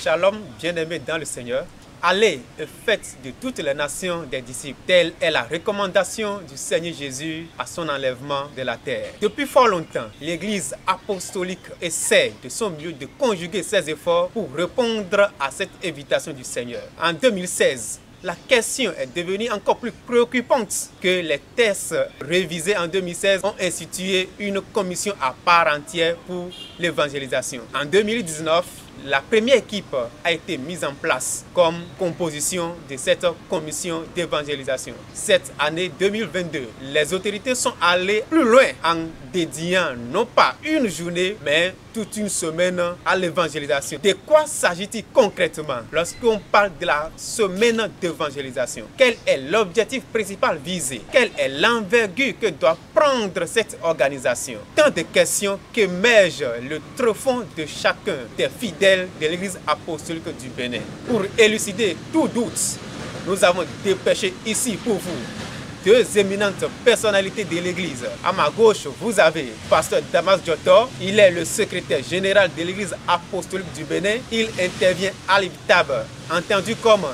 Shalom, bien-aimés dans le Seigneur. Allez et faites de toutes les nations des disciples. Telle est la recommandation du Seigneur Jésus à son enlèvement de la terre. Depuis fort longtemps, l'Église apostolique essaie de son mieux de conjuguer ses efforts pour répondre à cette invitation du Seigneur. En 2016, la question est devenue encore plus préoccupante que les textes révisés en 2016 ont institué une commission à part entière pour l'évangélisation. En 2019, la première équipe a été mise en place comme composition de cette commission d'évangélisation. Cette année 2022, les autorités sont allées plus loin en dédiant non pas une journée, mais toute une semaine à l'évangélisation. De quoi s'agit-il concrètement lorsqu'on parle de la semaine d'évangélisation? Quel est l'objectif principal visé? Quelle est l'envergure que doit prendre cette organisation? Tant de questions qu'émergent le tréfonds de chacun des fidèles de l'Église apostolique du Bénin. Pour élucider tout doute, nous avons dépêché ici pour vous deux éminentes personnalités de l'Église. À ma gauche, vous avez Pasteur Damas Diotor. Il est le secrétaire général de l'Église apostolique du Bénin. Il intervient à l'IBTAB, entendu comme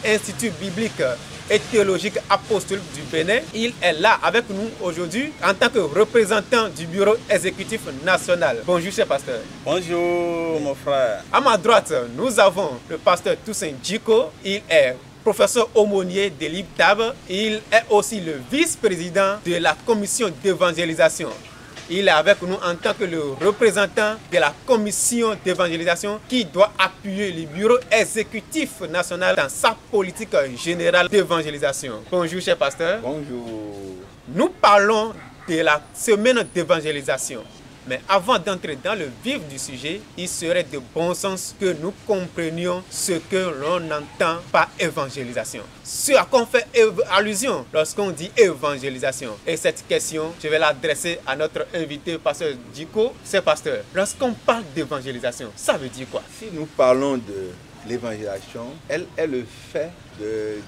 Institut biblique et théologique apostolique du Bénin. Il est là avec nous aujourd'hui en tant que représentant du bureau exécutif national. Bonjour, cher pasteur. Bonjour, mon frère. À ma droite, nous avons le pasteur Toussaint Djiko. Il est professeur aumônier de l'IBTAB. Il est aussi le vice-président de la commission d'évangélisation. Il est avec nous en tant que le représentant de la commission d'évangélisation qui doit appuyer le bureau exécutif national dans sa politique générale d'évangélisation. Bonjour, cher pasteur. Bonjour. Nous parlons de la semaine d'évangélisation. Mais avant d'entrer dans le vif du sujet, il serait de bon sens que nous comprenions ce que l'on entend par évangélisation. Ce à quoi on fait allusion lorsqu'on dit évangélisation. Et cette question, je vais l'adresser à notre invité, pasteur Djiko. C'est pasteur, lorsqu'on parle d'évangélisation, ça veut dire quoi? Si nous parlons de l'évangélisation, elle est le fait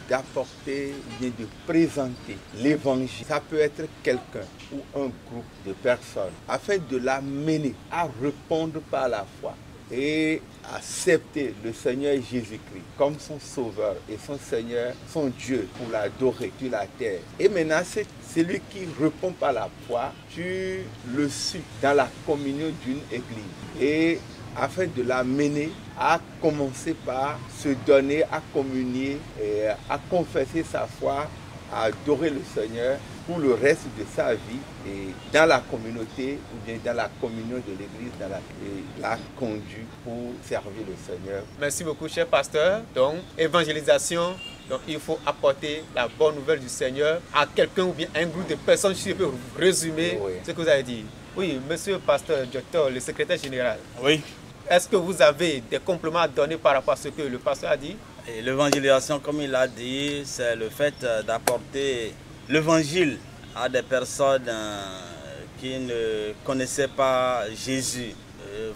d'apporter ou bien de présenter l'évangile. Ça peut être quelqu'un ou un groupe de personnes afin de l'amener à répondre par la foi et accepter le Seigneur Jésus-Christ comme son sauveur et son Seigneur, son Dieu, pour l'adorer sur la terre. Et maintenant, c'est celui qui répond par la foi, tu le suis dans la communion d'une église. Et afin de l'amener à commencer par se donner, à communier, et à confesser sa foi, à adorer le Seigneur pour le reste de sa vie et dans la communauté ou bien dans la communion de l'Église, dans la conduite pour servir le Seigneur. Merci beaucoup, cher pasteur. Donc, évangélisation, donc il faut apporter la bonne nouvelle du Seigneur à quelqu'un ou bien un groupe de personnes. Si je peux résumer ce que vous avez dit. Oui, monsieur pasteur Diotor, le secrétaire général. Oui. Est-ce que vous avez des compléments à donner par rapport à ce que le pasteur a dit? L'évangélisation, comme il l'a dit, c'est le fait d'apporter l'évangile à des personnes qui ne connaissaient pas Jésus.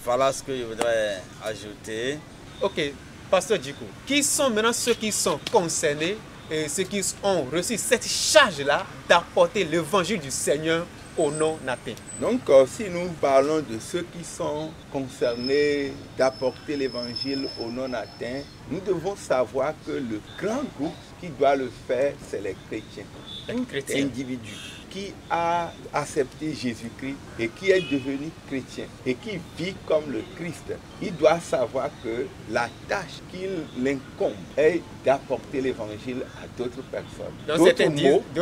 Voilà ce que je voudrais ajouter. Ok, pasteur Djiko, qui sont maintenant ceux qui sont concernés et ceux qui ont reçu cette charge-là d'apporter l'évangile du Seigneur au non-atteint? Donc, si nous parlons de ceux qui sont concernés d'apporter l'évangile aux non-atteints, nous devons savoir que le grand groupe qui doit le faire, c'est les chrétiens. Un chrétien. Individu qui a accepté Jésus-Christ et qui est devenu chrétien et qui vit comme le Christ, il doit savoir que la tâche qu'il incombe est d'apporter l'évangile à d'autres personnes. Donc certains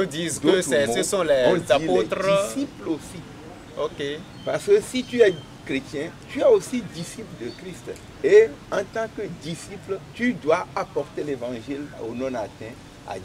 disent que ce sont les apôtres. Les disciples aussi. Ok. Parce que si tu es chrétien, tu es aussi disciple de Christ. Et en tant que disciple, tu dois apporter l'évangile aux non-atteints, à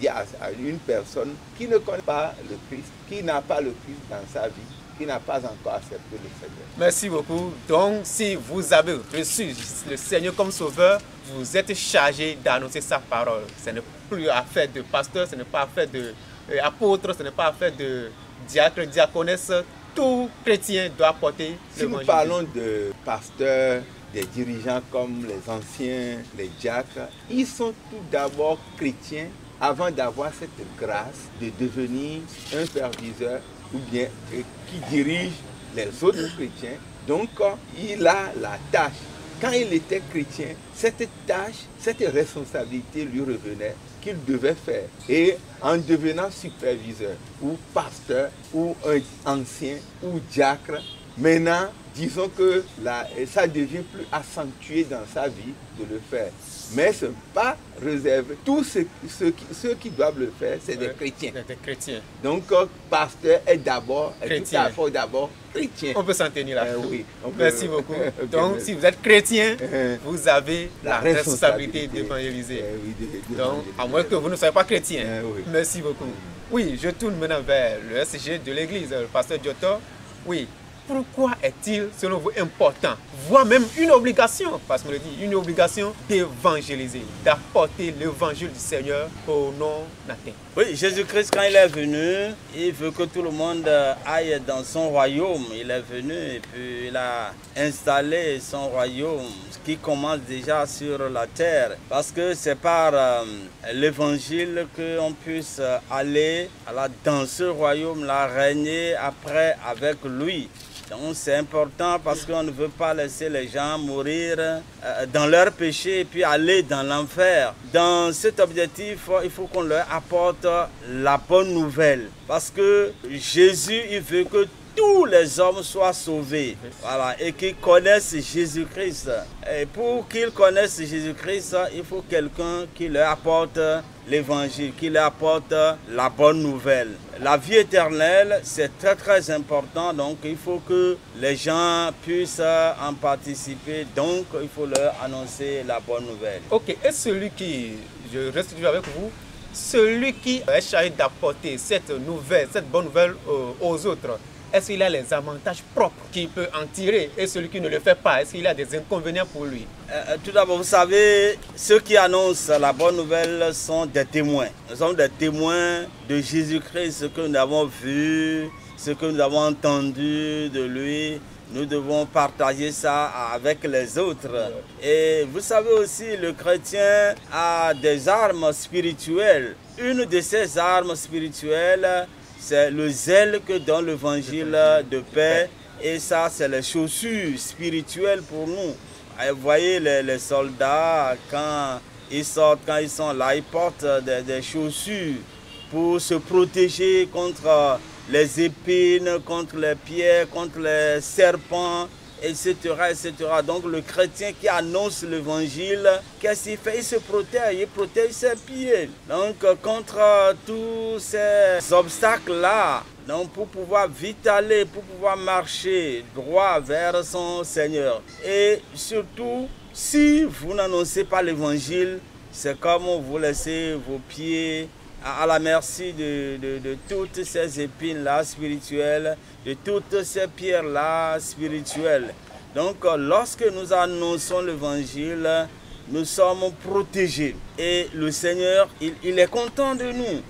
une personne qui ne connaît pas le Christ, qui n'a pas le Christ dans sa vie, qui n'a pas encore accepté le Seigneur. Merci beaucoup. Donc, si vous avez reçu le Seigneur comme sauveur, vous êtes chargé d'annoncer sa parole. Ce n'est plus affaire de pasteur, ce n'est pas affaire d'apôtre, ce n'est pas affaire de diacre, diaconesse. Tout chrétien doit porter l'évangile. Si nous parlons de pasteurs, des dirigeants comme les anciens, les diacres, ils sont tout d'abord chrétiens avant d'avoir cette grâce de devenir un superviseur ou bien qui dirige les autres chrétiens. Donc, il a la tâche quand il était chrétien, cette tâche, cette responsabilité lui revenait qu'il devait faire. Et en devenant superviseur ou pasteur ou un ancien ou diacre, maintenant, disons que ça devient plus accentué dans sa vie de le faire. Mais ce n'est pas réservé. Tous ceux qui doivent le faire, c'est des chrétiens. Des chrétiens. Donc, pasteur est d'abord chrétien. Chrétien. On peut s'en tenir là. Oui, merci beaucoup. Donc, si vous êtes chrétien, vous avez la responsabilité d'évangéliser. Donc, à moins que vous ne soyez pas chrétien. Merci beaucoup. Oui, je tourne maintenant vers le SG de l'église, le pasteur Giotto. Oui. Pourquoi est-il, selon vous, important, voire même une obligation, parce qu'on le dit, une obligation d'évangéliser, d'apporter l'évangile du Seigneur au non-atteint? Oui, Jésus-Christ, quand il est venu, il veut que tout le monde aille dans son royaume. Il est venu et puis il a installé son royaume qui commence déjà sur la terre. Parce que c'est par l'évangile qu'on puisse aller dans ce royaume-là, régner après avec lui. Donc c'est important parce qu'on ne veut pas laisser les gens mourir dans leur péché et puis aller dans l'enfer. Dans cet objectif, il faut qu'on leur apporte la bonne nouvelle. Parce que Jésus, il veut que tous les hommes soient sauvés, voilà, et qu'ils connaissent Jésus-Christ. Et pour qu'ils connaissent Jésus-Christ, il faut quelqu'un qui leur apporte l'évangile, qui leur apporte la bonne nouvelle. La vie éternelle, c'est très très important, donc il faut que les gens puissent en participer, donc il faut leur annoncer la bonne nouvelle. Ok, et celui qui, je reste toujours avec vous, celui qui est chargé d'apporter cette bonne nouvelle aux autres, est-ce qu'il a les avantages propres qu'il peut en tirer? Et celui qui ne le fait pas, est-ce qu'il a des inconvénients pour lui? Tout d'abord, vous savez, ceux qui annoncent la bonne nouvelle sont des témoins. Nous sommes des témoins de Jésus-Christ, ce que nous avons vu, ce que nous avons entendu de lui. Nous devons partager ça avec les autres. Et vous savez aussi, le chrétien a des armes spirituelles. Une de ces armes spirituelles, c'est le zèle que donne l'évangile de paix. Et ça, c'est les chaussures spirituelles pour nous. Et vous voyez, les soldats, quand ils sortent, quand ils sont là, ils portent des chaussures pour se protéger contre les épines, contre les pierres, contre les serpents, etc., etc. Donc le chrétien qui annonce l'évangile, qu'est-ce qu'il fait? Il protège ses pieds. Donc contre tous ces obstacles-là, donc pour pouvoir vite aller, pour pouvoir marcher droit vers son Seigneur. Et surtout, si vous n'annoncez pas l'évangile, c'est comme vous laissez vos pieds à la merci de toutes ces épines-là spirituelles, de toutes ces pierres-là spirituelles. Donc, lorsque nous annonçons l'évangile, nous sommes protégés. Et le Seigneur, il est content de nous.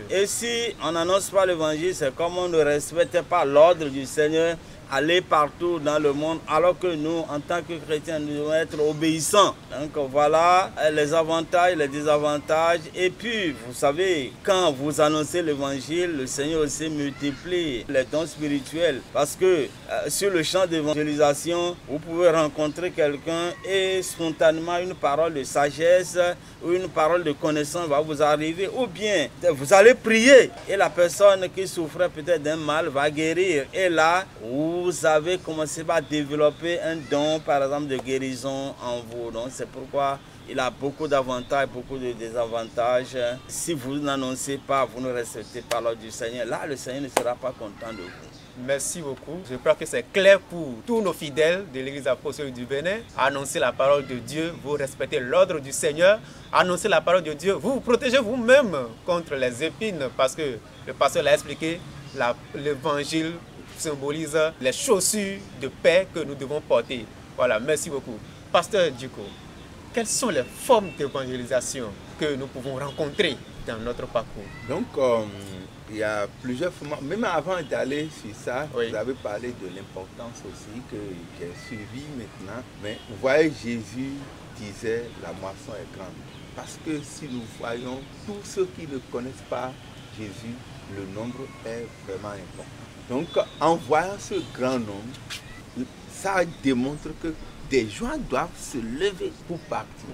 Et si on n'annonce pas l'évangile, c'est comme on ne respecte pas l'ordre du Seigneur, aller partout dans le monde, alors que nous, en tant que chrétiens, nous devons être obéissants. Donc voilà les avantages, les désavantages. Et puis, vous savez, quand vous annoncez l'évangile, le Seigneur aussi multiplie les dons spirituels. Parce que sur le champ d'évangélisation, vous pouvez rencontrer quelqu'un et spontanément une parole de sagesse ou une parole de connaissance va vous arriver. Ou bien, vous allez prier et la personne qui souffrait peut-être d'un mal va guérir. Et là, vous avez commencé à développer un don, par exemple, de guérison en vous. Donc, c'est pourquoi il a beaucoup d'avantages, beaucoup de désavantages. Si vous n'annoncez pas, vous ne respectez pas l'ordre du Seigneur, là, le Seigneur ne sera pas content de vous. Merci beaucoup. Je crois que c'est clair pour tous nos fidèles de l'Église apostolique du Bénin. Annoncez la parole de Dieu, vous respectez l'ordre du Seigneur. Annoncez la parole de Dieu, vous vous protégez vous-même contre les épines, parce que le pasteur l'a expliqué, l'évangile symbolise les chaussures de paix que nous devons porter. Voilà, merci beaucoup. Pasteur Djiko, quelles sont les formes d'évangélisation que nous pouvons rencontrer dans notre parcours? Donc, il y a plusieurs formes. Même avant d'aller sur ça, oui, vous avez parlé de l'importance aussi que j'ai suivi maintenant. Mais vous voyez, Jésus disait la moisson est grande. Parce que si nous voyons tous ceux qui ne connaissent pas Jésus, le nombre est vraiment important. Donc, en voyant ce grand nombre, ça démontre que des joints doivent se lever pour partir.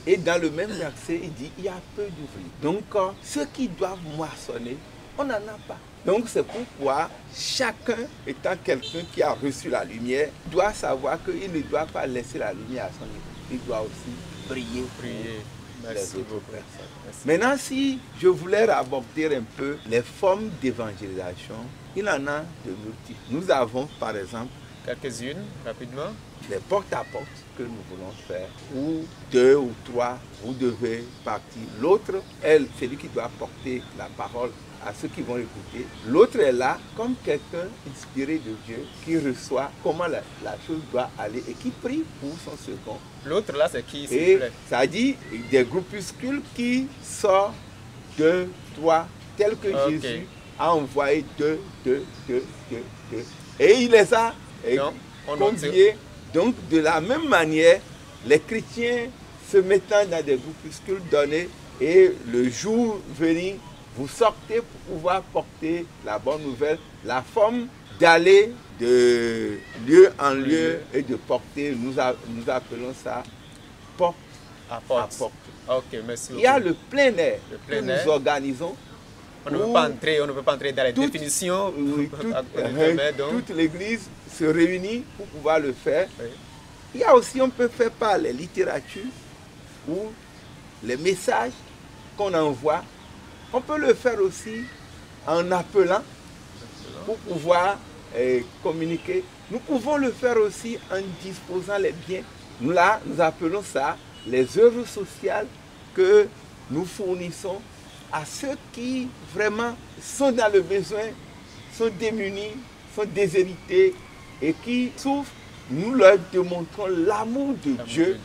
Et dans le même verset, il dit, il y a peu d'ouvriers. Donc, ceux qui doivent moissonner, on n'en a pas. Donc, c'est pourquoi chacun, étant quelqu'un qui a reçu la lumière, doit savoir qu'il ne doit pas laisser la lumière à son niveau. Il doit aussi prier. Merci beaucoup. Merci. Maintenant, si je voulais aborder un peu les formes d'évangélisation, il en a de multiples. Nous avons, par exemple, quelques-unes, rapidement. Les porte-à-porte que nous voulons faire, où 2 ou 3, vous devez partir. L'autre, c'est lui qui doit porter la parole à ceux qui vont écouter. L'autre est là comme quelqu'un inspiré de Dieu qui reçoit comment la chose doit aller et qui prie pour son second. L'autre là, c'est qui, s'il vous plaît? Ça dit des groupuscules qui sortent 2, 3, tel que Jésus a envoyé 2. Et il les a conviés. Donc, de la même manière, les chrétiens se mettant dans des groupuscules donnés et le jour venu, vous sortez pour pouvoir porter la bonne nouvelle, la forme d'aller de lieu en lieu et de porter, nous appelons ça porte à porte. Ok, merci beaucoup. Il y a le plein air que nous organisons. On ne peut pas entrer dans les définitions. Toute l'église se réunit pour pouvoir le faire. Oui. Il y a aussi, on peut faire par les littératures ou les messages qu'on envoie. On peut le faire aussi en appelant pour pouvoir communiquer. Nous pouvons le faire aussi en disposant les biens. Nous appelons ça les œuvres sociales que nous fournissons à ceux qui vraiment sont dans le besoin, sont démunis, sont déshérités et qui souffrent. Nous leur démontrons l'amour de Dieu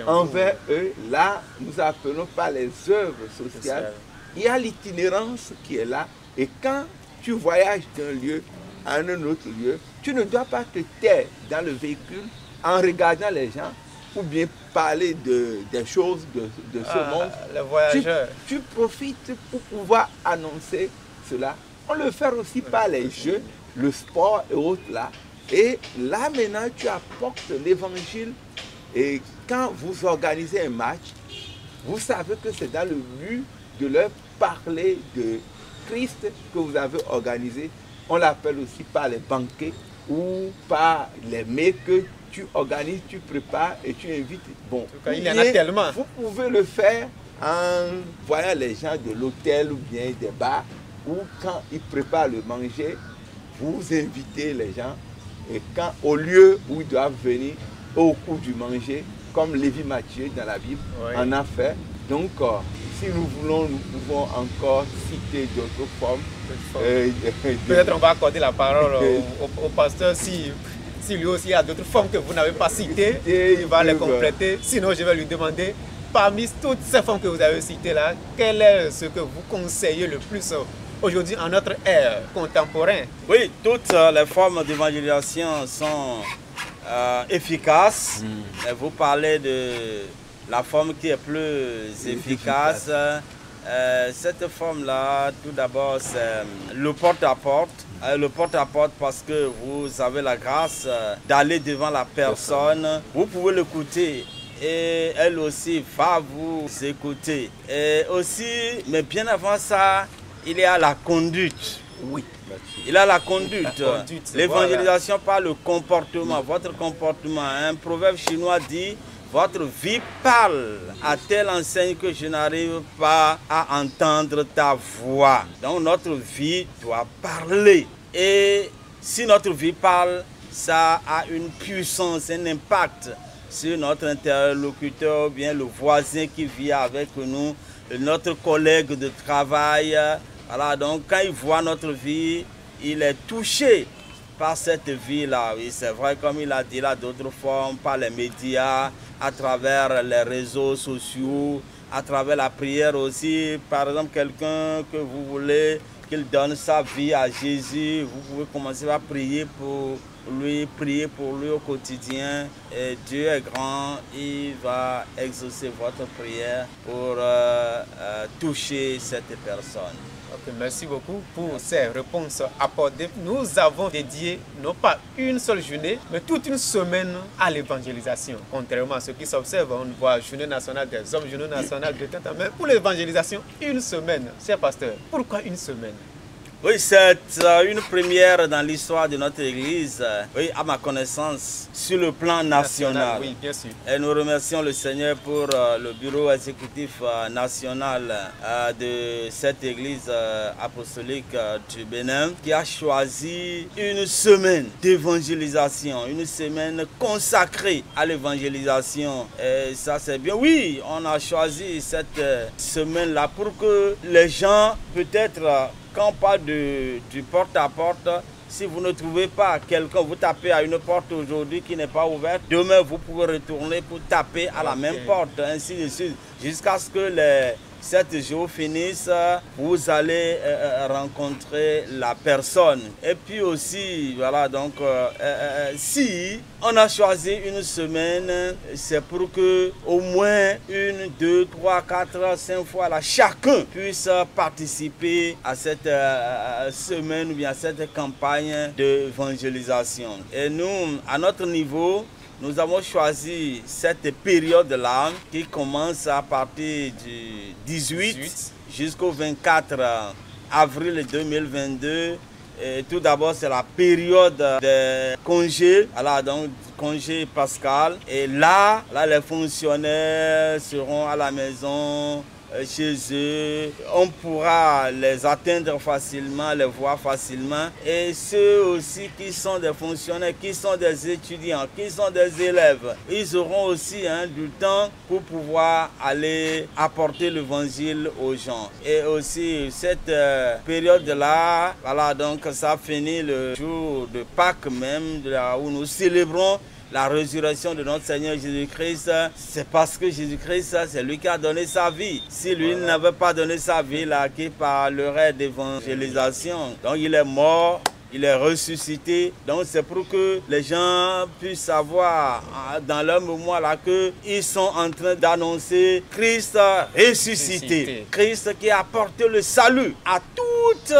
envers eux. Là, nous appelons par les œuvres sociales. Il y a l'itinérance qui est là. Et quand tu voyages d'un lieu à un autre lieu, tu ne dois pas te taire dans le véhicule en regardant les gens ou bien parler des choses de ce monde. Les voyageurs. Tu profites pour pouvoir annoncer cela. On le fait aussi par les jeux, le sport et autres là. Et là maintenant, tu apportes l'évangile. Et quand vous organisez un match, vous savez que c'est dans le but de leur parler de Christ que vous avez organisé. On l'appelle aussi par les banquets ou par les mets que tu organises, tu prépares et tu invites. Bon, il y en a tellement. Vous pouvez le faire en voyant les gens de l'hôtel ou bien des bars, ou quand ils préparent le manger, vous invitez les gens. Et quand au lieu où ils doivent venir au cours du manger, comme Lévi Matthieu dans la Bible en a fait. Donc, si nous voulons, nous pouvons encore citer d'autres formes. Peut-être on va accorder la parole au pasteur si lui aussi a d'autres formes que vous n'avez pas citées, il va les compléter. Sinon, je vais lui demander, parmi toutes ces formes que vous avez citées là, quel est ce que vous conseillez le plus aujourd'hui en notre ère contemporaine? Oui, toutes les formes d'évangélisation sont efficaces. Vous parlez de la forme qui est plus efficace. Cette forme-là, tout d'abord, c'est le porte-à-porte. Le porte-à-porte parce que vous avez la grâce d'aller devant la personne. Vous pouvez l'écouter et elle aussi va vous écouter. Et aussi, mais bien avant ça, il y a la conduite. Oui. Il y a la conduite. L'évangélisation par le comportement, votre comportement. Un proverbe chinois dit: votre vie parle à telle enseigne que je n'arrive pas à entendre ta voix. Donc notre vie doit parler. Et si notre vie parle, ça a une puissance, un impact sur notre interlocuteur, bien le voisin qui vit avec nous, notre collègue de travail. Voilà, donc quand il voit notre vie, il est touché par cette vie-là. Oui, c'est vrai, comme il a dit là, d'autres formes, par les médias, à travers les réseaux sociaux, à travers la prière aussi. Par exemple, quelqu'un que vous voulez qu'il donne sa vie à Jésus, vous pouvez commencer à prier pour lui au quotidien. Et Dieu est grand, il va exaucer votre prière pour toucher cette personne. Ok, merci beaucoup pour ces réponses apportées. Nous avons dédié non pas une seule journée, mais toute une semaine à l'évangélisation. Contrairement à ce qui s'observe, on voit Journée nationale des hommes, Journée nationale de temps, mais pour l'évangélisation, une semaine. Cher pasteur, pourquoi une semaine? Oui, c'est une première dans l'histoire de notre Église, oui, à ma connaissance, sur le plan national. Oui, bien sûr. Et nous remercions le Seigneur pour le bureau exécutif national de cette Église apostolique du Bénin qui a choisi une semaine d'évangélisation, une semaine consacrée à l'évangélisation. Et ça, c'est bien. Oui, on a choisi cette semaine-là pour que les gens, peut-être, quand on parle du porte-à-porte, si vous ne trouvez pas quelqu'un, vous tapez à une porte aujourd'hui qui n'est pas ouverte, demain vous pouvez retourner pour taper à la même porte, ainsi de suite, jusqu'à ce que les 7 jours finissent, vous allez rencontrer la personne. Et puis aussi, voilà, donc, si on a choisi une semaine, c'est pour que au moins 1, 2, 3, 4, 5 fois, là, chacun puisse participer à cette semaine ou bien à cette campagne d'évangélisation. Et nous, à notre niveau, nous avons choisi cette période-là qui commence à partir du 18 jusqu'au 24 avril 2022. Et tout d'abord, c'est la période des congés, voilà, donc congé pascal. Et là, les fonctionnaires seront à la maison, chez eux, on pourra les atteindre facilement, les voir facilement. Et ceux aussi qui sont des fonctionnaires, qui sont des étudiants, qui sont des élèves, ils auront aussi du temps pour pouvoir aller apporter l'évangile aux gens. Et aussi cette période-là, voilà, donc ça finit le jour de Pâques même, où nous célébrons la résurrection de notre Seigneur Jésus-Christ. C'est parce que Jésus-Christ, c'est lui qui a donné sa vie. Si lui n'avait pas donné sa vie, là, qui parlerait d'évangélisation. Donc il est mort, il est ressuscité. Donc c'est pour que les gens puissent savoir dans leur mémoire là qu'ils sont en train d'annoncer Christ ressuscité. Christ qui a apporté le salut à toutes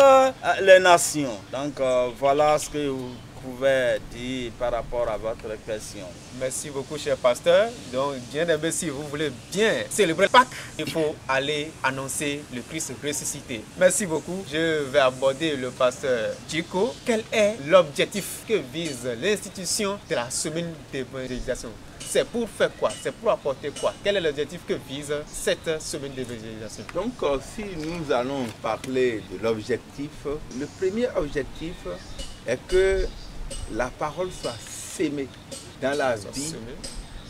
les nations. Donc voilà ce que vous pouvez dire par rapport à votre question. Merci beaucoup, cher pasteur. Donc, bien aimé, si vous voulez bien célébrer Pâques, il faut aller annoncer le Christ ressuscité. Merci beaucoup. Je vais aborder le pasteur Djiko. Quel est l'objectif que vise l'institution de la semaine d'évangélisation? C'est pour faire quoi? C'est pour apporter quoi? Quel est l'objectif que vise cette semaine d'évangélisation? Donc, si nous allons parler de l'objectif, le premier objectif est que la parole soit sémée dans la vie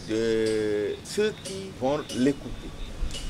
de ceux qui vont l'écouter.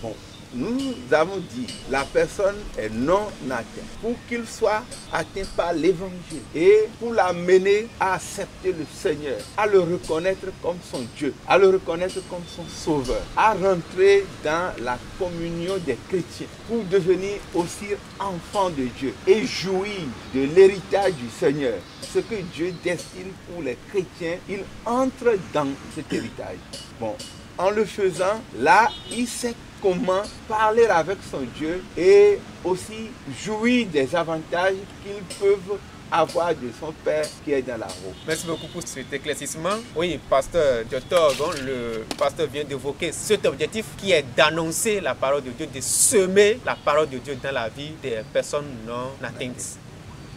Bon, nous avons dit, la personne est non atteinte. Pour qu'il soit atteint par l'évangile et pour l'amener à accepter le Seigneur, à le reconnaître comme son Dieu, à le reconnaître comme son sauveur, à rentrer dans la communion des chrétiens, pour devenir aussi enfant de Dieu et jouir de l'héritage du Seigneur. Ce que Dieu destine pour les chrétiens, il entre dans cet héritage. Bon, en le faisant, là, il sait comment parler avec son Dieu et aussi jouir des avantages qu'ils peuvent avoir de son Père qui est dans la roue. Merci beaucoup pour cet éclaircissement. Oui, pasteur Djotor, le pasteur vient d'évoquer cet objectif qui est d'annoncer la parole de Dieu, de semer la parole de Dieu dans la vie des personnes non atteintes.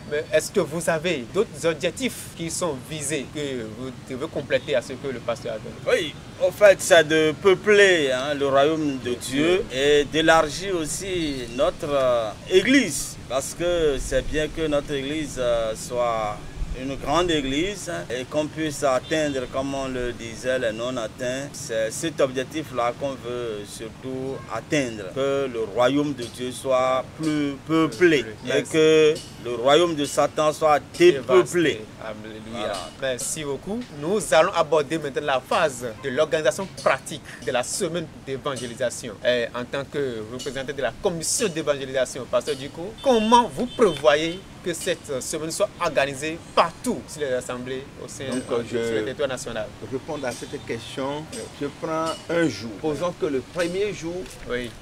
Mais est-ce que vous avez d'autres objectifs qui sont visés, que vous devez compléter à ce que le pasteur a donné? Oui, en fait, c'est de peupler le royaume de Dieu et d'élargir aussi notre Église. Parce que c'est bien que notre Église soit une grande église et qu'on puisse atteindre, comme on le disait, les non-atteints. C'est cet objectif-là qu'on veut surtout atteindre, que le royaume de Dieu soit plus peuplé et que le royaume de Satan soit dépeuplé. Alléluia. Voilà. Merci beaucoup. Nous allons aborder maintenant la phase de l'organisation pratique de la semaine d'évangélisation. En tant que représentant de la commission d'évangélisation, pasteur Djiko, comment vous prévoyez que cette semaine soit organisée partout sur les assemblées au sein sur le territoire national? Pour répondre à cette question, je prends un jour. Posons que le premier jour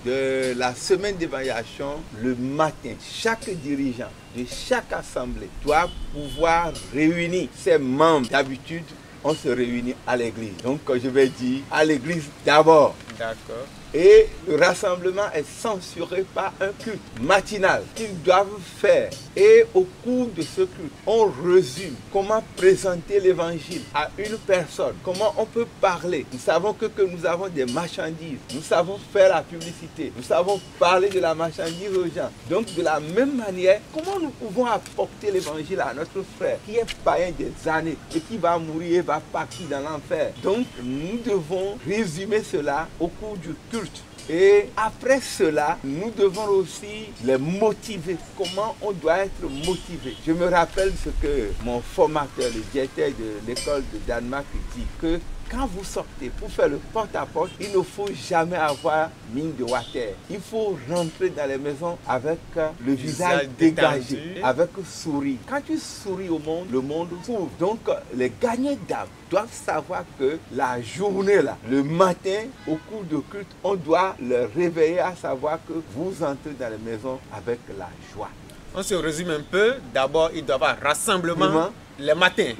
de la semaine d'évaluation, le matin, chaque dirigeant de chaque assemblée doit pouvoir réunir ses membres. D'habitude, on se réunit à l'église. Donc, je vais dire à l'église d'abord. D'accord. Et le rassemblement est censuré par un culte matinal qu'ils doivent faire. Et au cours de ce culte, on résume comment présenter l'évangile à une personne, comment on peut parler. Nous savons que nous avons des marchandises, nous savons faire la publicité, nous savons parler de la marchandise aux gens. Donc de la même manière, comment nous pouvons apporter l'évangile à notre frère qui est païen des années et qui va mourir et va partir dans l'enfer. Donc nous devons résumer cela au cours du culte. Et après cela, nous devons aussi les motiver. Comment on doit être motivé? Je me rappelle ce que mon formateur, le directeur de l'école de Danemark, dit que quand vous sortez pour faire le porte-à-porte, il ne faut jamais avoir mine de water. Il faut rentrer dans les maisons avec le visage dégagé, avec sourire. Quand tu souris au monde, le monde s'ouvre. Donc, les gagnants d'âme doivent savoir que la journée, là, le matin, au cours de culte, on doit leur réveiller à savoir que vous entrez dans les maisons avec la joie. On se résume un peu. D'abord, il doit y avoir rassemblement les matins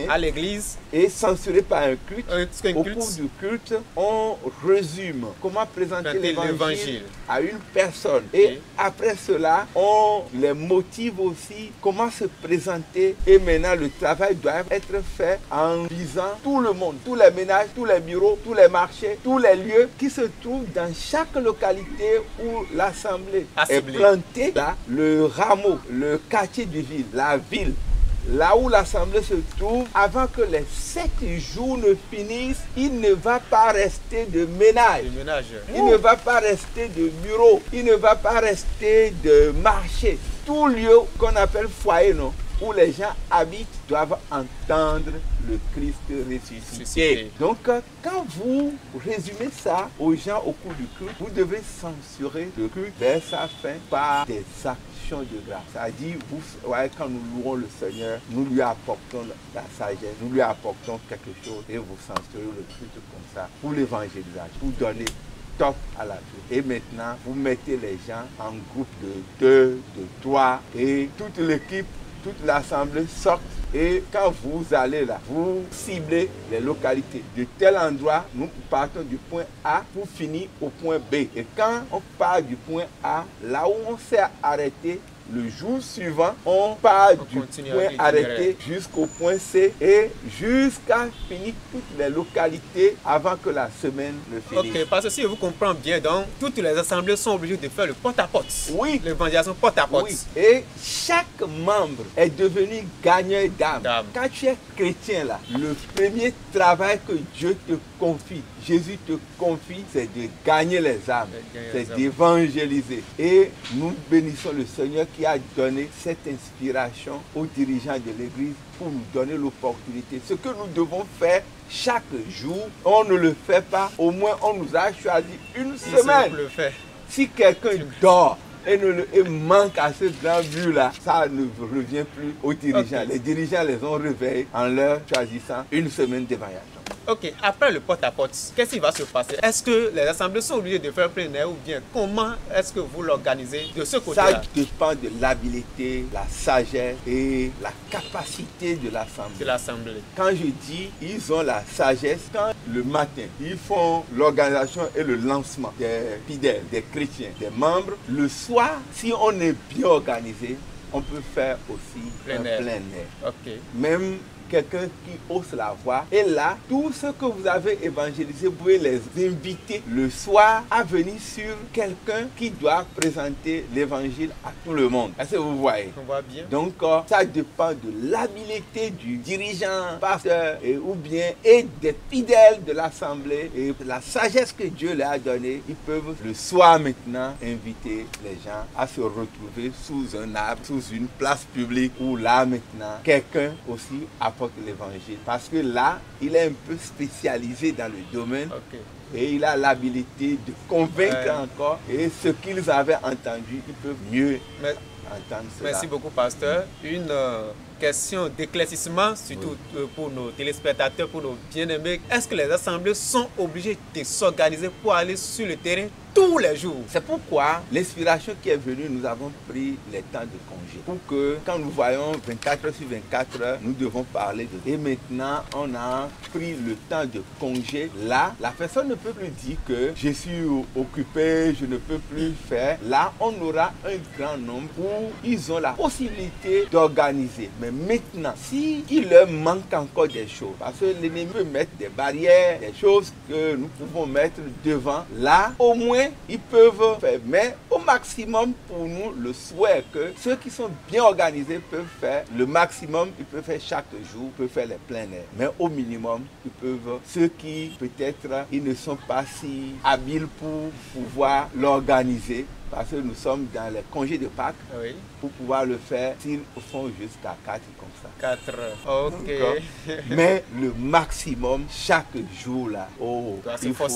à l'église. Et censuré par un culte. Au cours du culte, on résume comment présenter l'évangile à une personne. Et après cela, on les motive aussi comment se présenter. Et maintenant, le travail doit être fait en visant tout le monde, tous les ménages, tous les bureaux, tous les marchés, tous les lieux qui se trouvent dans chaque localité où l'assemblée est plantée. Là, le rameau, le quartier de ville, la ville, là où l'assemblée se trouve, avant que les 7 jours ne finissent, il ne va pas rester de ménage. Il ne va pas rester de bureau. Il ne va pas rester de marché. Tout lieu qu'on appelle foyer, non, où les gens habitent, doivent entendre le Christ ressuscité. Donc, quand vous résumez ça aux gens au cours du culte, vous devez censurer le culte vers sa fin par des actions de grâce. C'est-à-dire, vous voyez, quand nous louons le Seigneur, nous lui apportons la sagesse, nous lui apportons quelque chose et vous censurez le culte comme ça pour l'évangélisation, pour donner top à la vie. Et maintenant, vous mettez les gens en groupe de 2, de 3 et toute l'équipe, toute l'assemblée sort. Et quand vous allez là, vous ciblez les localités. De tel endroit, nous partons du point A pour finir au point B. Et quand on part du point A, là où on s'est arrêté, le jour suivant, on part du point arrêté jusqu'au point C et jusqu'à finir toutes les localités avant que la semaine ne finisse. Ok, parce que si je vous comprends bien, donc toutes les assemblées sont obligées de faire le porte-à-porte. Oui. L'évangélisation porte-à-porte. Oui. Et chaque membre est devenu gagneur d'âme. Quand tu es chrétien là, le premier travail que Dieu te confie, Jésus te confie, c'est de gagner les âmes, c'est d'évangéliser. Et nous bénissons le Seigneur qui a donné cette inspiration aux dirigeants de l'Église pour nous donner l'opportunité. Ce que nous devons faire chaque jour, on ne le fait pas. Au moins, on nous a choisi une semaine. Si quelqu'un dort et manque à ce grand but-là, ça ne revient plus aux dirigeants. Les dirigeants les ont réveillés en leur choisissant une semaine d'évaluation. Ok, après le porte-à-porte, qu'est-ce qui va se passer? Est-ce que les assemblées sont obligées de faire plein air ou bien comment est-ce que vous l'organisez de ce côté-là? Ça dépend de l'habileté, la sagesse et la capacité de l'assemblée. Quand je dis ils ont la sagesse, quand le matin ils font l'organisation et le lancement des fidèles, des chrétiens, des membres, le soir, si on est bien organisé, on peut faire aussi plein air. Ok. Même quelqu'un qui hausse la voix. Et là, tout ce que vous avez évangélisé, vous pouvez les inviter le soir à venir sur quelqu'un qui doit présenter l'évangile à tout le monde. Est-ce que vous voyez? On voit bien. Donc, ça dépend de l'habileté du dirigeant, pasteur, ou bien, et des fidèles de l'assemblée, et de la sagesse que Dieu leur a donnée. Ils peuvent le soir maintenant inviter les gens à se retrouver sous un arbre, sous une place publique, où là maintenant, quelqu'un aussi apporte l'évangile. Parce que là, il est un peu spécialisé dans le domaine. Et il a l'habilité de convaincre encore. Et ce qu'ils avaient entendu, ils peuvent mieux entendre cela. Merci beaucoup, pasteur. Une question d'éclaircissement, surtout pour nos téléspectateurs, pour nos bien-aimés. Est-ce que les assemblées sont obligées de s'organiser pour aller sur le terrain tous les jours? C'est pourquoi l'inspiration qui est venue, nous avons pris les temps de congé. Pour que quand nous voyons 24 heures sur 24 heures, nous devons parler de... Et maintenant, on a pris le temps de congé. Là, la personne ne peut plus dire que je suis occupé, je ne peux plus faire. Là, on aura un grand nombre où ils ont la possibilité d'organiser. Mais maintenant, s'il leur manque encore des choses, parce que l'ennemi peut mettre des barrières, des choses que nous pouvons mettre devant, là, au moins, ils peuvent faire. Mais au maximum, pour nous, le souhait que ceux qui sont bien organisés peuvent faire le maximum, ils peuvent faire chaque jour, ils peuvent faire les plein air. Mais au minimum, ils peuvent, ceux qui peut-être, ils ne sont pas si habiles pour pouvoir l'organiser, parce que nous sommes dans les congés de Pâques, oui, pour pouvoir le faire, s'ils font jusqu'à 4 comme ça. 4 heures. Ok. Mais le maximum, chaque jour là, il faut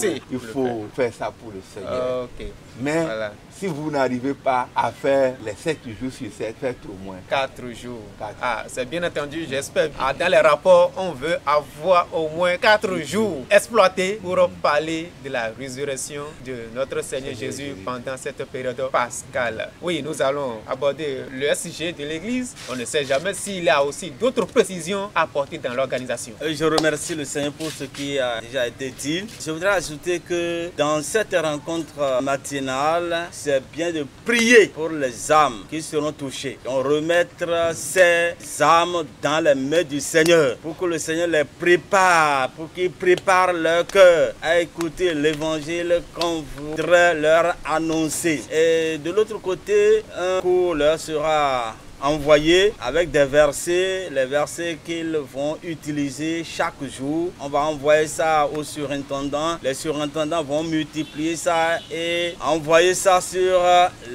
faire ça pour le Seigneur. Ok. Mais voilà, si vous n'arrivez pas à faire les 7 jours sur 7, faites au moins 4 jours. 4. Ah, c'est bien entendu, j'espère. Ah, dans les rapports, on veut avoir au moins 4 jours exploités pour parler de la résurrection de notre Seigneur Jésus pendant cette période pascale. Oui, nous allons aborder le sujet de l'Église. On ne sait jamais s'il y a aussi d'autres précisions à apporter dans l'organisation. Je remercie le Seigneur pour ce qui a déjà été dit. Je voudrais ajouter que dans cette rencontre matinale, c'est bien de prier pour les âmes qui seront touchées. Donc remettre ces âmes dans les mains du Seigneur pour que le Seigneur les prépare, pour qu'ils préparent leur cœur à écouter l'évangile qu'on voudrait leur annoncer. Et de l'autre côté, un cours leur sera envoyé avec des versets, les versets qu'ils vont utiliser chaque jour. On va envoyer ça aux surintendants. Les surintendants vont multiplier ça et envoyer ça sur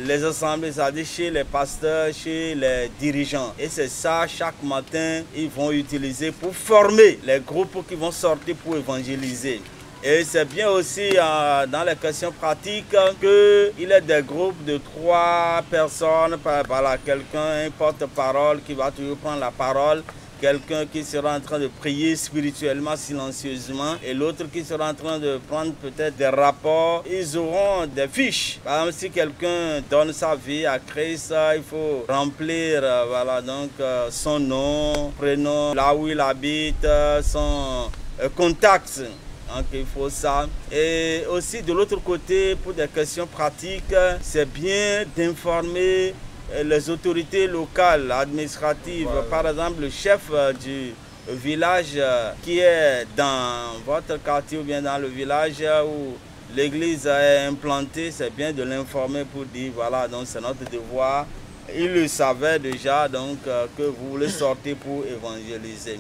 les assemblées, c'est-à-dire chez les pasteurs, chez les dirigeants. Et c'est ça, chaque matin, ils vont utiliser pour former les groupes qui vont sortir pour évangéliser. Et c'est bien aussi dans les questions pratiques qu'il y a des groupes de 3 personnes, voilà, quelqu'un, un porte-parole qui va toujours prendre la parole, quelqu'un qui sera en train de prier spirituellement, silencieusement, et l'autre qui sera en train de prendre peut-être des rapports. Ils auront des fiches. Par exemple, si quelqu'un donne sa vie à Christ, il faut remplir voilà, donc, son nom, prénom, là où il habite, son contact. Donc il faut ça. Et aussi de l'autre côté, pour des questions pratiques, c'est bien d'informer les autorités locales, administratives. Voilà. Par exemple, le chef du village qui est dans votre quartier ou bien dans le village où l'église est implantée, c'est bien de l'informer pour dire voilà, donc c'est notre devoir. Il le savait déjà, donc que vous voulez sortir pour évangéliser.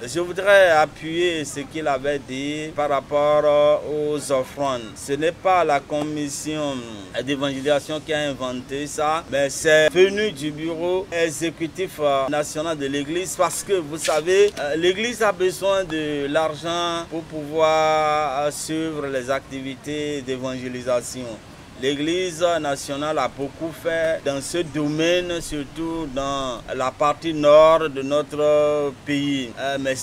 Je voudrais appuyer ce qu'il avait dit par rapport aux offrandes. Ce n'est pas la commission d'évangélisation qui a inventé ça, mais c'est venu du bureau exécutif national de l'Église parce que vous savez, l'Église a besoin de l'argent pour pouvoir suivre les activités d'évangélisation. L'Église nationale a beaucoup fait dans ce domaine, surtout dans la partie nord de notre pays. Mais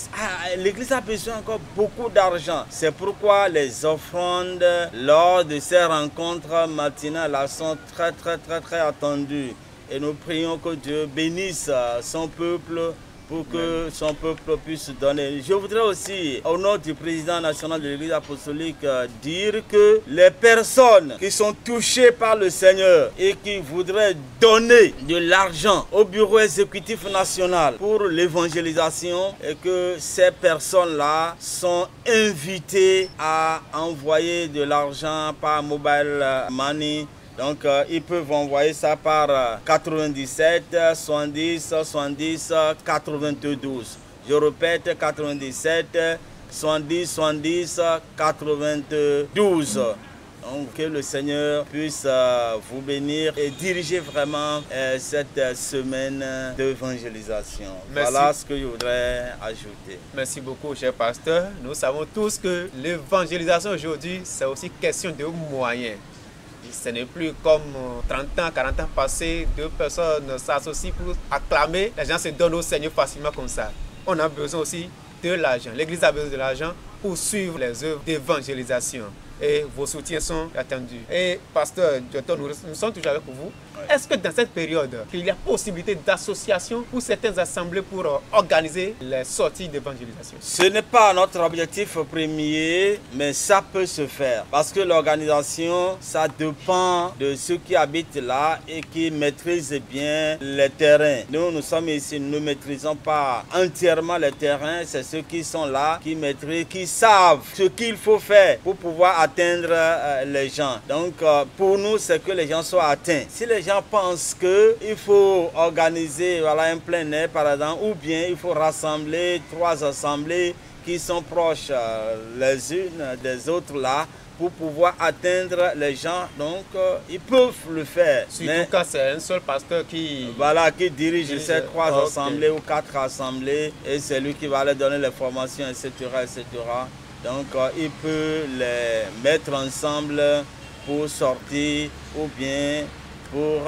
l'Église a besoin encore beaucoup d'argent. C'est pourquoi les offrandes lors de ces rencontres matinales sont très attendues. Et nous prions que Dieu bénisse son peuple pour que son peuple puisse donner. Je voudrais aussi, au nom du président national de l'Église apostolique, dire que les personnes qui sont touchées par le Seigneur et qui voudraient donner de l'argent au bureau exécutif national pour l'évangélisation, et que ces personnes-là sont invitées à envoyer de l'argent par mobile money. Donc, ils peuvent envoyer ça par 97 70 70 92. Je répète, 97 70 70 92. Donc, que le Seigneur puisse vous bénir et diriger vraiment cette semaine d'évangélisation. Voilà ce que je voudrais ajouter. Merci beaucoup, cher pasteur. Nous savons tous que l'évangélisation aujourd'hui, c'est aussi question de moyens. Ce n'est plus comme 30 ans, 40 ans passés, deux personnes s'associent pour acclamer. Les gens se donnent au Seigneur facilement comme ça. On a besoin aussi de l'argent. L'Église a besoin de l'argent pour suivre les œuvres d'évangélisation. Et vos soutiens sont attendus. Et pasteur Djoton, nous sommes toujours avec vous. Est-ce que dans cette période, il y a possibilité d'association pour certaines assemblées pour organiser les sorties d'évangélisation? Ce n'est pas notre objectif premier, mais ça peut se faire. Parce que l'organisation, ça dépend de ceux qui habitent là et qui maîtrisent bien les terrains. Nous sommes ici, nous ne maîtrisons pas entièrement les terrains. C'est ceux qui sont là, qui maîtrisent, qui savent ce qu'il faut faire pour pouvoir atteindre les gens. Donc, pour nous, c'est que les gens soient atteints. Si les gens pensent qu'il faut organiser un plein air, par exemple, ou bien il faut rassembler 3 assemblées qui sont proches les unes des autres là, pour pouvoir atteindre les gens, donc ils peuvent le faire. Surtout quand c'est un seul pasteur qui dirige ces 3 assemblées ou 4 assemblées, et c'est lui qui va leur donner les formations, etc. etc. Donc il peut les mettre ensemble pour sortir ou bien pour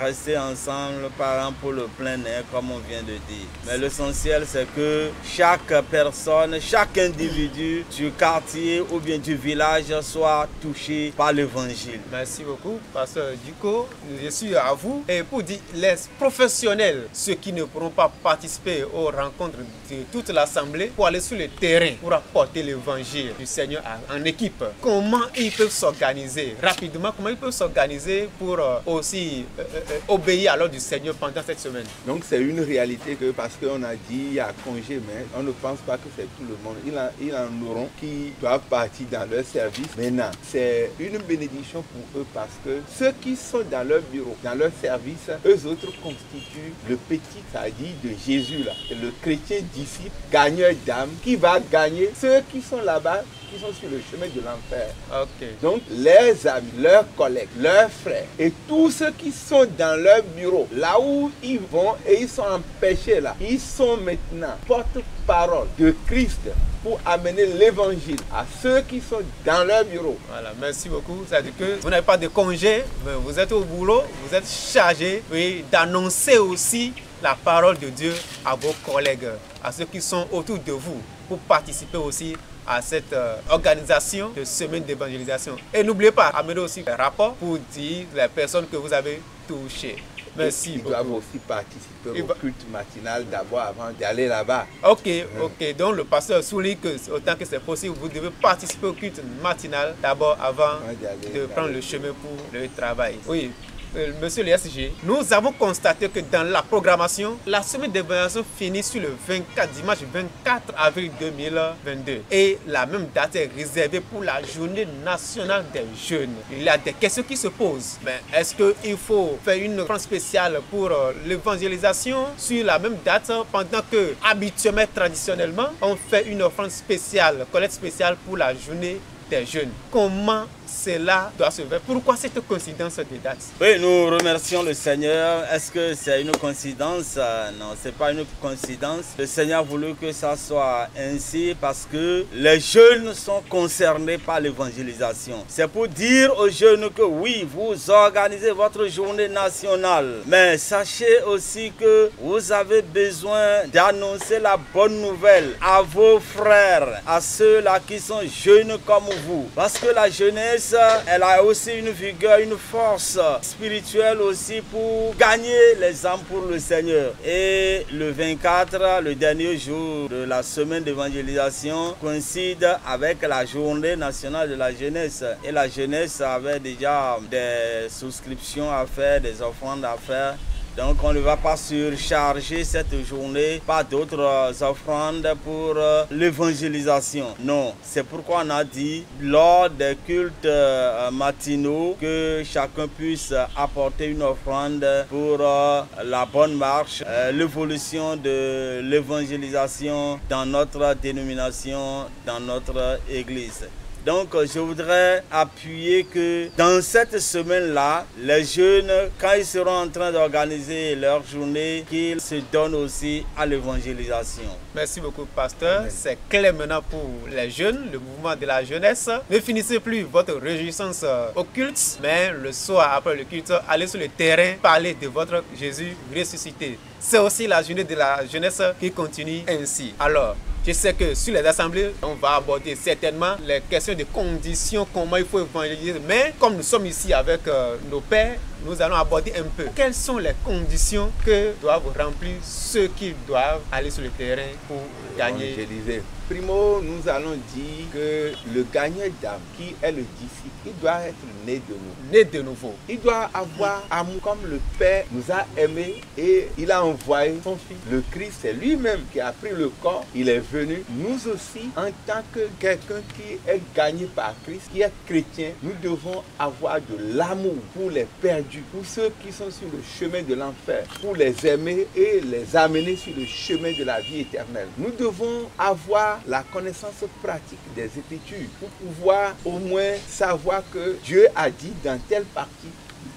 rester ensemble, par exemple pour le plein air, comme on vient de dire. Mais l'essentiel, c'est que chaque personne, chaque individu du quartier ou bien du village soit touché par l'évangile. Merci beaucoup, pasteur Diko. Je suis à vous. Et pour dire, les professionnels, ceux qui ne pourront pas participer aux rencontres de toute l'assemblée, pour aller sur le terrain, pour apporter l'évangile du Seigneur en équipe, comment ils peuvent s'organiser rapidement, comment ils peuvent s'organiser pour aussi obéir à l'ordre du Seigneur pendant cette semaine? Donc c'est une réalité que parce qu'on a dit il y a congé, mais on ne pense pas que c'est tout le monde. Ils en auront qui doivent partir dans leur service. Maintenant, c'est une bénédiction pour eux parce que ceux qui sont dans leur bureau, dans leur service, eux autres constituent le petit, c'est-à-dire de Jésus là, le chrétien disciple, gagneur d'âme, qui va gagner ceux qui sont là-bas, qui sont sur le chemin de l'enfer. Okay. Donc, leurs amis, leurs collègues, leurs frères et tous ceux qui sont dans leur bureau, là où ils vont et ils sont empêchés là, ils sont maintenant porte-parole de Christ pour amener l'évangile à ceux qui sont dans leur bureau. Voilà, merci beaucoup. C'est-à-dire que vous n'avez pas de congé, mais vous êtes au boulot, vous êtes chargé d'annoncer aussi la parole de Dieu à vos collègues, à ceux qui sont autour de vous, pour participer aussi à cette organisation de semaine d'évangélisation. Et n'oubliez pas, amenez aussi un rapport pour dire les personnes que vous avez touchées. Merci. Ils doivent aussi participer au culte matinal d'abord avant d'aller là-bas. Ok. Donc le pasteur souligne que autant que c'est possible, vous devez participer au culte matinal d'abord avant de prendre le chemin pour le travail. Oui. Monsieur le SG, nous avons constaté que dans la programmation, la semaine d'évaluation finit sur le dimanche 24 avril 2022. Et la même date est réservée pour la journée nationale des jeunes. Il y a des questions qui se posent. Mais est-ce qu'il faut faire une offrande spéciale pour l'évangélisation sur la même date pendant que, habituellement, traditionnellement, on fait une offrande spéciale, collecte spéciale pour la journée des jeunes? Comment cela doit se faire? Pourquoi cette coïncidence des dates? Oui, nous remercions le Seigneur. Est-ce que c'est une coïncidence? Non, ce n'est pas une coïncidence. Le Seigneur a voulu que ça soit ainsi parce que les jeunes sont concernés par l'évangélisation. C'est pour dire aux jeunes que oui, vous organisez votre journée nationale. Mais sachez aussi que vous avez besoin d'annoncer la bonne nouvelle à vos frères, à ceux-là qui sont jeunes comme vous. Parce que la jeunesse, elle a aussi une vigueur, une force spirituelle aussi pour gagner les âmes pour le Seigneur. Et le 24, le dernier jour de la semaine d'évangélisation, coïncide avec la journée nationale de la jeunesse. Et la jeunesse avait déjà des souscriptions à faire, des offrandes à faire. Donc on ne va pas surcharger cette journée par d'autres offrandes pour l'évangélisation. Non, c'est pourquoi on a dit lors des cultes matinaux que chacun puisse apporter une offrande pour la bonne marche, l'évolution de l'évangélisation dans notre dénomination, dans notre église. Donc je voudrais appuyer que dans cette semaine-là, les jeunes, quand ils seront en train d'organiser leur journée, qu'ils se donnent aussi à l'évangélisation. Merci beaucoup, pasteur. C'est clair maintenant pour les jeunes, le mouvement de la jeunesse. Ne finissez plus votre réjouissance au culte, mais le soir après le culte, allez sur le terrain, parler de votre Jésus ressuscité. C'est aussi la journée de la jeunesse qui continue ainsi. Alors, je sais que sur les assemblées, on va aborder certainement les questions de conditions, comment il faut évangéliser. Mais comme nous sommes ici avec nos pères, nous allons aborder un peu quelles sont les conditions que doivent remplir ceux qui doivent aller sur le terrain pour gagner. Évangéliser. Primo, nous allons dire que le gagnant d'âme, qui est le disciple, il doit être né de nouveau. Né de nouveau. Il doit avoir amour comme le Père nous a aimés et il a envoyé son Fils. Le Christ, c'est lui-même qui a pris le corps. Il est venu. Nous aussi, en tant que quelqu'un qui est gagné par Christ, qui est chrétien, nous devons avoir de l'amour pour les perdus, pour ceux qui sont sur le chemin de l'enfer, pour les aimer et les amener sur le chemin de la vie éternelle. Nous devons avoir la connaissance pratique des Écritures pour pouvoir au moins savoir que Dieu a dit dans telle partie,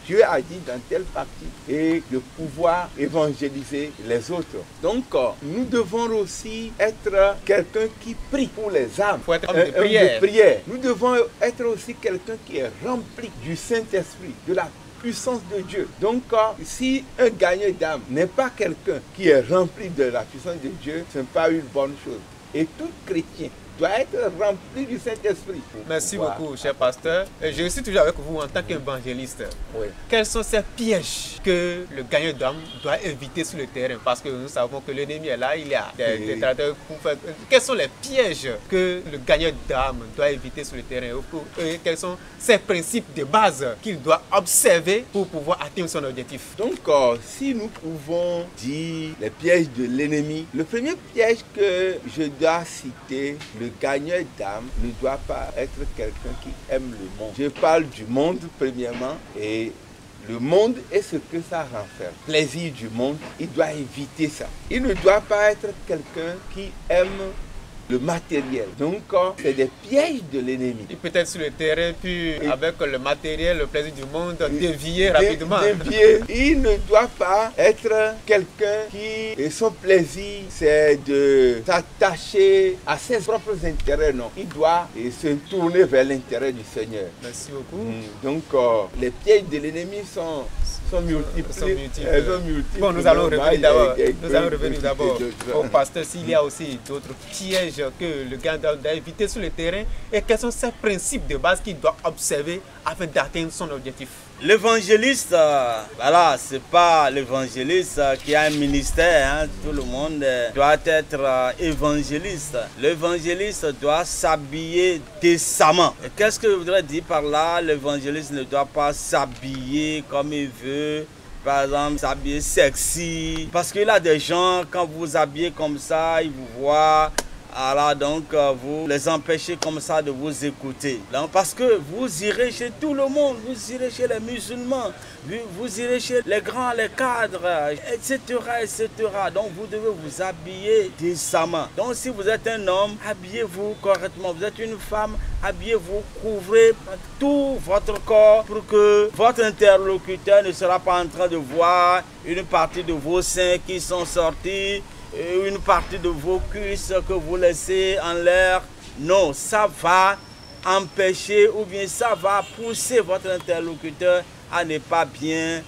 Dieu a dit dans telle partie, et de pouvoir évangéliser les autres. Donc, nous devons aussi être quelqu'un qui prie pour les âmes. Faut être homme de prière. Nous devons être aussi quelqu'un qui est rempli du Saint-Esprit, de la puissance de Dieu. Donc, si un gagnant d'âme n'est pas quelqu'un qui est rempli de la puissance de Dieu, ce n'est pas une bonne chose. Et tout chrétien doit être rempli du Saint-Esprit. Merci beaucoup, cher pasteur. Je suis toujours avec vous en tant qu'évangéliste. Oui. Quels sont ces pièges que le gagnant d'âme doit éviter sur le terrain? Parce que nous savons que l'ennemi est là, il y a des traiteurs pour faire... Quels sont les pièges que le gagnant d'âme doit éviter sur le terrain? Et quels sont ces principes de base qu'il doit observer pour pouvoir atteindre son objectif? Donc, si nous pouvons dire les pièges de l'ennemi, le premier piège que je dois citer, le gagnant d'âme ne doit pas être quelqu'un qui aime le monde. Je parle du monde premièrement, et le monde est ce que ça renferme. Plaisir du monde, il doit éviter ça. Il ne doit pas être quelqu'un qui aime le matériel. Donc, c'est des pièges de l'ennemi. Il peut être sur le terrain, puis avec le matériel, le plaisir du monde, dévier rapidement. Dévier. Il ne doit pas être quelqu'un qui, son plaisir, c'est de s'attacher à ses propres intérêts. Non, il doit se tourner vers l'intérêt du Seigneur. Merci beaucoup. Donc, les pièges de l'ennemi sont multiples. Bon, nous allons revenir d'abord au pasteur s'il y a aussi d'autres pièges que le gagnant doit éviter sur le terrain et quels sont ces principes de base qu'il doit observer afin d'atteindre son objectif. L'évangéliste, voilà, c'est pas l'évangéliste qui a un ministère, hein. Tout le monde doit être évangéliste. L'évangéliste doit s'habiller décemment. Qu'est-ce que je voudrais dire par là? L'évangéliste ne doit pas s'habiller comme il veut. Par exemple, s'habiller sexy. Parce qu'il y a des gens, quand vous vous habillez comme ça, ils vous voient. Alors donc vous les empêchez comme ça de vous écouter. Donc, parce que vous irez chez tout le monde, vous irez chez les musulmans, vous irez chez les grands, les cadres, etc., etc. Donc vous devez vous habiller décemment. Donc si vous êtes un homme, habillez-vous correctement. Vous êtes une femme, habillez-vous, couvrez tout votre corps pour que votre interlocuteur ne sera pas en train de voir une partie de vos seins qui sont sortis, une partie de vos cuisses que vous laissez en l'air. Non, ça va empêcher ou bien ça va pousser votre interlocuteur à ne pas bien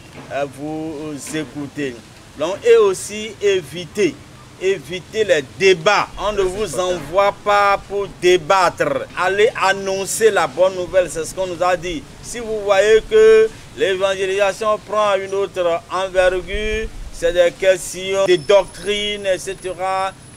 vous écouter. Donc, et aussi évitez les débats. On ne vous envoie pas pour débattre. Allez annoncer la bonne nouvelle, c'est ce qu'on nous a dit. Si vous voyez que l'évangélisation prend une autre envergure, c'est des questions de doctrine, etc.,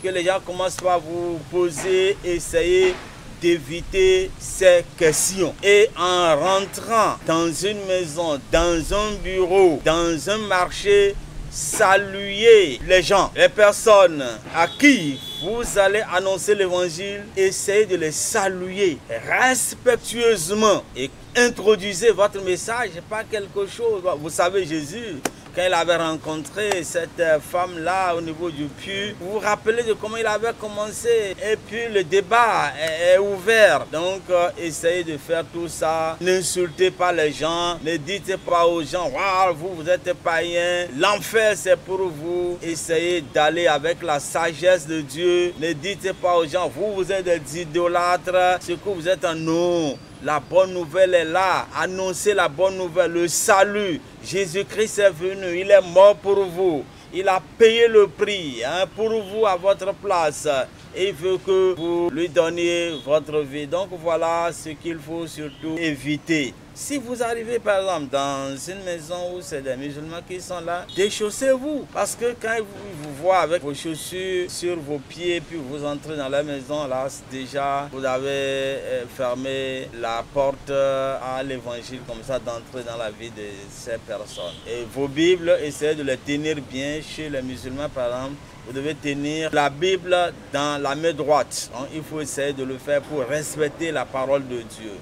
que les gens commencent à vous poser, essayer d'éviter ces questions. Et en rentrant dans une maison, dans un bureau, dans un marché, saluez les gens, les personnes à qui vous allez annoncer l'évangile, essayez de les saluer respectueusement et introduisez votre message, pas quelque chose. Vous savez, Jésus, quand il avait rencontré cette femme-là au niveau du puits. Vous vous rappelez de comment il avait commencé. Et puis le débat est ouvert. Donc essayez de faire tout ça. N'insultez pas les gens. Ne dites pas aux gens, wow, vous êtes païens. L'enfer c'est pour vous. Essayez d'aller avec la sagesse de Dieu. Ne dites pas aux gens, vous êtes des idolâtres. Ce que vous êtes en nous. La bonne nouvelle est là. Annoncez la bonne nouvelle, le salut. Jésus-Christ est venu, il est mort pour vous. Il a payé le prix pour vous à votre place. Et il veut que vous lui donniez votre vie. Donc voilà ce qu'il faut surtout éviter. Si vous arrivez par exemple dans une maison où c'est des musulmans qui sont là, déchaussez-vous. Parce que quand ils vous voient avec vos chaussures sur vos pieds, puis vous entrez dans la maison, là déjà vous avez fermé la porte à l'évangile comme ça, d'entrer dans la vie de ces personnes. Et vos Bibles, essayez de les tenir bien. Chez les musulmans par exemple, vous devez tenir la Bible dans la main droite. Donc, il faut essayer de le faire pour respecter la parole de Dieu.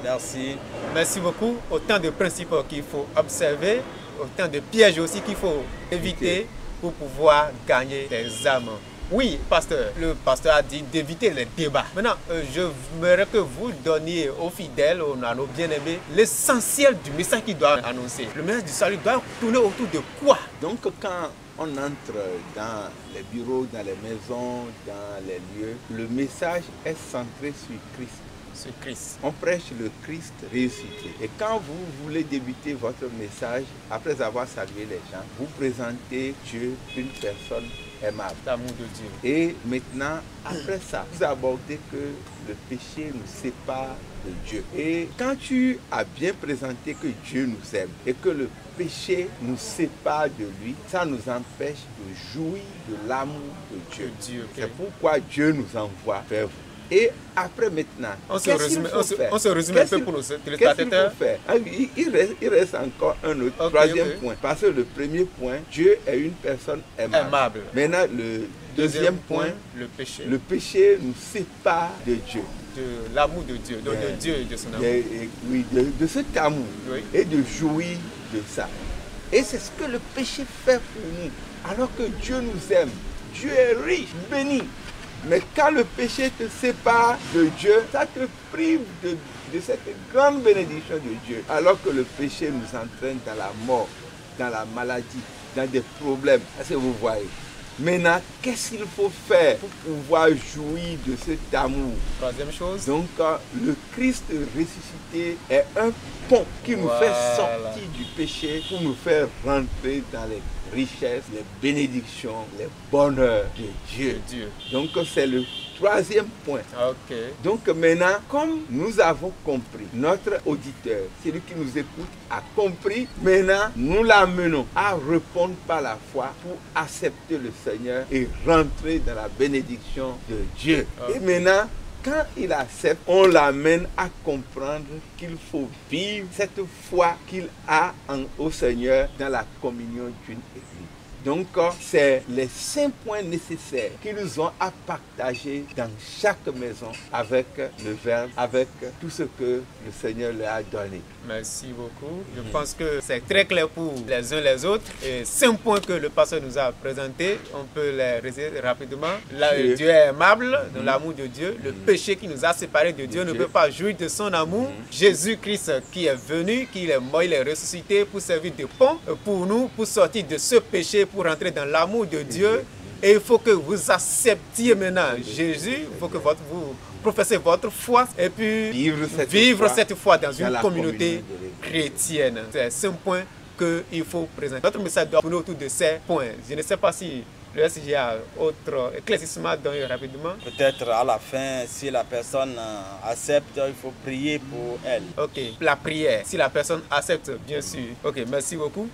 Merci. Merci beaucoup. Autant de principes qu'il faut observer, autant de pièges aussi qu'il faut éviter pour pouvoir gagner des âmes. Oui, pasteur, le pasteur a dit d'éviter les débats. Maintenant, je voudrais que vous donniez aux fidèles, à nos bien-aimés, l'essentiel du message qu'il doit annoncer. Le message du salut doit tourner autour de quoi? Donc quand on entre dans les bureaux, dans les maisons, dans les lieux, le message est centré sur Christ. Sur Christ. On prêche le Christ ressuscité. Et quand vous voulez débuter votre message, après avoir salué les gens, vous présentez Dieu, une personne aimable. L'amour de Dieu. Et maintenant, après ça, vous abordez que le péché nous sépare de Dieu. Et quand tu as bien présenté que Dieu nous aime et que le péché nous sépare de lui, ça nous empêche de jouir de l'amour de Dieu. C'est pourquoi Dieu nous envoie vers vous. Et après maintenant, on se résume un peu pour nos téléspectateurs. Il reste encore un autre troisième point. Parce que le premier point, Dieu est une personne aimable. Maintenant, le deuxième point, le péché. Le péché nous sépare de Dieu. De l'amour de Dieu, de Dieu et de son amour. Oui, de cet amour et de jouir de ça. Et c'est ce que le péché fait pour nous. Alors que Dieu nous aime, Dieu est riche, béni. Mais quand le péché te sépare de Dieu, ça te prive de cette grande bénédiction de Dieu. Alors que le péché nous entraîne dans la mort, dans la maladie, dans des problèmes. Est-ce que vous voyez? Maintenant, qu'est-ce qu'il faut faire pour pouvoir jouir de cet amour? Troisième chose. Donc, le Christ ressuscité est un pont qui nous fait sortir du péché pour nous faire rentrer dans les richesses, les bénédictions, les bonheurs de Dieu. Donc c'est le troisième point. Donc maintenant, comme nous avons compris, notre auditeur, celui qui nous écoute, a compris, maintenant nous l'amenons à répondre par la foi pour accepter le Seigneur et rentrer dans la bénédiction de Dieu. Et maintenant, quand il accepte, on l'amène à comprendre qu'il faut vivre cette foi qu'il a au Seigneur dans la communion d'une église. Donc, c'est les 5 points nécessaires qu'ils nous ont à partager dans chaque maison avec le Verbe, avec tout ce que le Seigneur leur a donné. Merci beaucoup. Je pense que c'est très clair pour les uns les autres. Et 5 points que le pasteur nous a présentés, on peut les résumer rapidement. Là, Dieu est aimable, dans l'amour de Dieu. Le péché qui nous a séparés de Dieu ne peut pas jouir de son amour. Jésus-Christ qui est venu, qui est mort, il est ressuscité pour servir de pont pour nous, pour sortir de ce péché, pour entrer dans l'amour de Dieu. Et il faut que vous acceptiez maintenant Jésus. Il faut que vous professez votre foi et puis vivre cette foi dans une communauté chrétienne. C'est 5 points qu'il faut présenter. Notre message doit tourner autour de ces points. Je ne sais pas si le SG a autre éclaircissement à donner rapidement. Peut-être à la fin, si la personne accepte, il faut prier pour elle. Ok, la prière, si la personne accepte, bien sûr. Ok, merci beaucoup.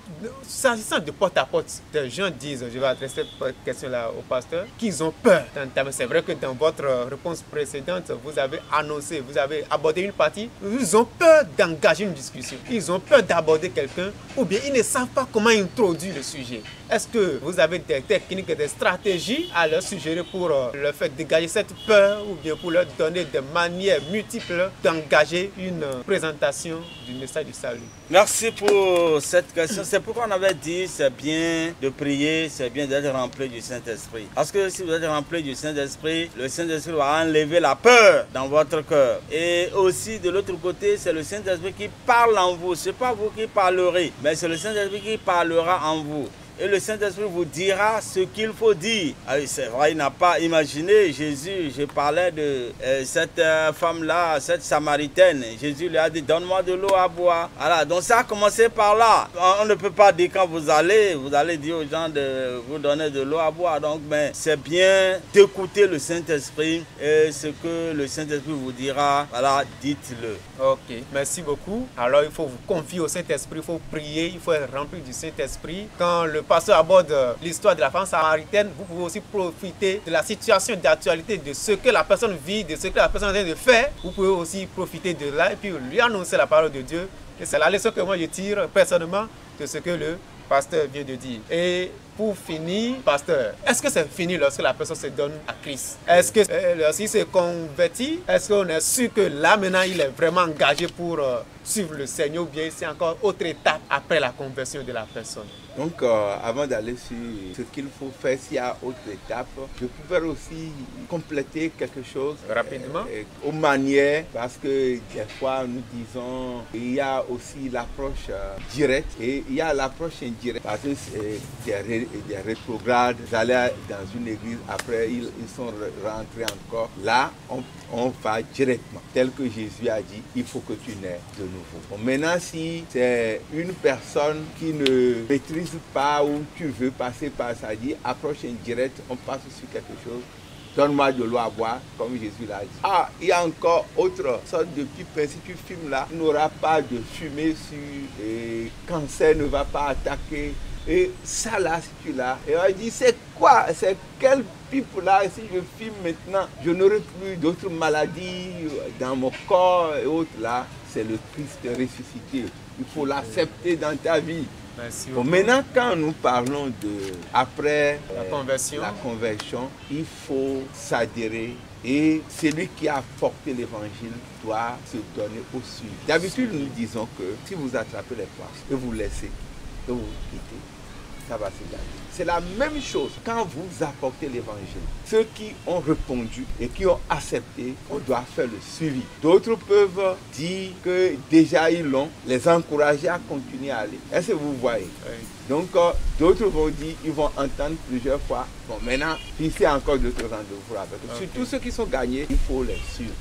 S'agissant de porte à porte, des gens disent, je vais adresser cette question-là au pasteur, qu'ils ont peur. C'est vrai que dans votre réponse précédente, vous avez annoncé, vous avez abordé une partie, ils ont peur d'engager une discussion. Ils ont peur d'aborder quelqu'un, ou bien ils ne savent pas comment introduire le sujet. Est-ce que vous avez des techniques techniques, des stratégies à leur suggérer pour leur faire dégager cette peur ou bien pour leur donner des manières multiples d'engager une présentation du message du salut? Merci pour cette question. C'est pourquoi on avait dit c'est bien de prier, c'est bien d'être rempli du Saint-Esprit. Parce que si vous êtes rempli du Saint-Esprit, le Saint-Esprit va enlever la peur dans votre cœur. Et aussi de l'autre côté, c'est le Saint-Esprit qui parle en vous. Ce n'est pas vous qui parlerez, mais c'est le Saint-Esprit qui parlera en vous. Et le Saint-Esprit vous dira ce qu'il faut dire. Ah oui, c'est vrai, il n'a pas imaginé Jésus. Je parlais de cette femme-là, cette Samaritaine. Jésus lui a dit, donne-moi de l'eau à boire. Voilà, donc ça a commencé par là. On ne peut pas dire quand vous allez dire aux gens de vous donner de l'eau à boire. Donc, mais c'est bien d'écouter le Saint-Esprit et ce que le Saint-Esprit vous dira, voilà, dites-le. Ok, merci beaucoup. Alors, il faut vous confier au Saint-Esprit, il faut prier, il faut être rempli du Saint-Esprit. Quand le pasteur aborde l'histoire de la femme samaritaine, vous pouvez aussi profiter de la situation d'actualité, de ce que la personne vit, de ce que la personne est en train de faire. Vous pouvez aussi profiter de là et puis lui annoncer la parole de Dieu. Et c'est la leçon que moi je tire personnellement de ce que le pasteur vient de dire. Et pour finir, pasteur, est-ce que c'est fini lorsque la personne se donne à Christ? Est-ce que lorsqu'il se convertit, est-ce qu'on est sûr que là maintenant il est vraiment engagé pour suivre le Seigneur, ou bien c'est encore autre étape après la conversion de la personne? Donc, avant d'aller sur ce qu'il faut faire, s'il y a autre étape, je pourrais aussi compléter quelque chose rapidement aux manières, parce que des fois nous disons il y a aussi l'approche directe et il y a l'approche indirecte, parce que des rétrogrades, ils allaient dans une église, après ils sont rentrés encore. Là, on va directement, tel que Jésus a dit, il faut que tu naies de nouveau. Bon, maintenant, si c'est une personne qui ne maîtrise pas ou tu veux passer par ça, dit approche indirecte, on passe sur quelque chose. Donne-moi de l'eau à boire, comme Jésus l'a dit. Ah, il y a encore autre sorte de pipe. Si tu fumes là, il n'aura pas de fumée sur et cancer ne va pas attaquer. Et ça là, si tu l'as, et on dit c'est quoi, c'est quelle pipe là, si je fume maintenant, je n'aurai plus d'autres maladies dans mon corps et autres là. C'est le Christ ressuscité. Il faut l'accepter dans ta vie. Bon, maintenant, quand nous parlons de après la conversion, il faut s'adhérer et celui qui a porté l'évangile doit se donner au suivre. D'habitude, nous disons que si vous attrapez les poisses et vous laissez, et vous quittez, ça va se gagner. C'est la même chose quand vous apportez l'évangile. Ceux qui ont répondu et qui ont accepté, on doit faire le suivi. D'autres peuvent dire que déjà ils l'ont, les encourager à continuer à aller. Est-ce que vous voyez? Oui. Donc d'autres vont dire, ils vont entendre plusieurs fois. Bon, maintenant, fixez encore d'autres rendez-vous avec eux. Okay. Surtout ceux qui sont gagnés, il faut les suivre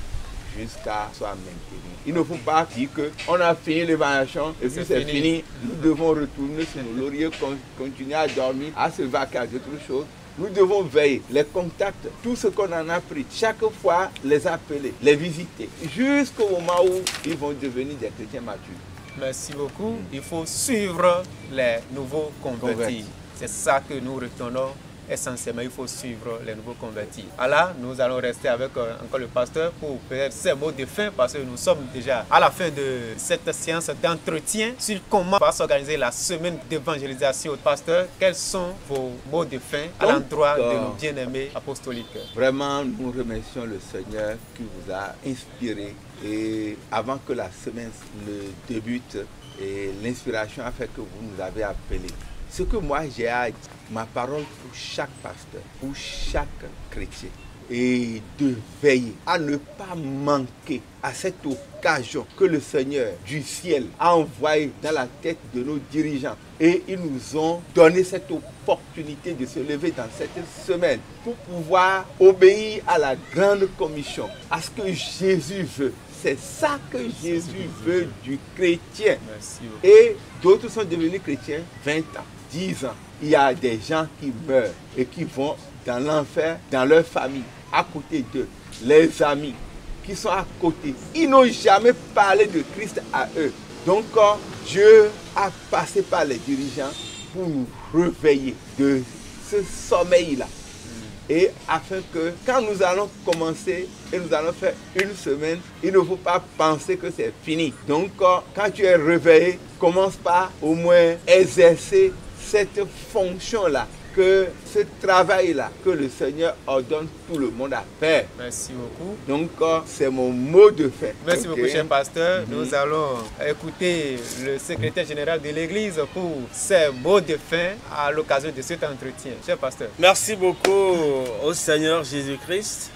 jusqu'à soit maintenu. Il ne faut pas dire qu'on a fini l'évaluation et puis c'est fini. Nous devons retourner sur nos lauriers, continuer à dormir, à se vaquer à d'autres choses. Nous devons veiller, les contacts, tout ce qu'on en a appris, chaque fois les appeler, les visiter, jusqu'au moment où ils vont devenir des chrétiens matures. Merci beaucoup. Il faut suivre les nouveaux convertis. C'est ça que nous retenons. Essentiellement, il faut suivre les nouveaux convertis. Alors, nous allons rester avec encore le pasteur pour peut-être ces mots de fin, parce que nous sommes déjà à la fin de cette séance d'entretien sur comment va s'organiser la semaine d'évangélisation. Pasteur, quels sont vos mots de fin à l'endroit de nos bien-aimés apostoliques? Vraiment, nous remercions le Seigneur qui vous a inspiré. Et avant que la semaine ne débute, et l'inspiration a fait que vous nous avez appelés. Ce que moi j'ai à dire, ma parole pour chaque pasteur, pour chaque chrétien, et de veiller à ne pas manquer à cette occasion que le Seigneur du ciel a envoyée dans la tête de nos dirigeants. Et ils nous ont donné cette opportunité de se lever dans cette semaine pour pouvoir obéir à la grande commission, à ce que Jésus veut. C'est ça que Jésus veut du chrétien. Et d'autres sont devenus chrétiens 20 ans, 10 ans. Il y a des gens qui meurent et qui vont dans l'enfer, dans leur famille, à côté d'eux. Les amis qui sont à côté, ils n'ont jamais parlé de Christ à eux. Donc Dieu a passé par les dirigeants pour nous réveiller de ce sommeil-là. Et afin que quand nous allons commencer et nous allons faire une semaine, il ne faut pas penser que c'est fini. Donc quand tu es réveillé, commence par au moins exercer cette fonction-là que que ce travail-là que le Seigneur ordonne tout le monde à faire. Merci beaucoup. Donc, c'est mon mot de fin. Merci beaucoup, cher pasteur. Nous allons écouter le secrétaire général de l'Église pour ses mots de fin à l'occasion de cet entretien. Cher pasteur. Merci beaucoup au Seigneur Jésus-Christ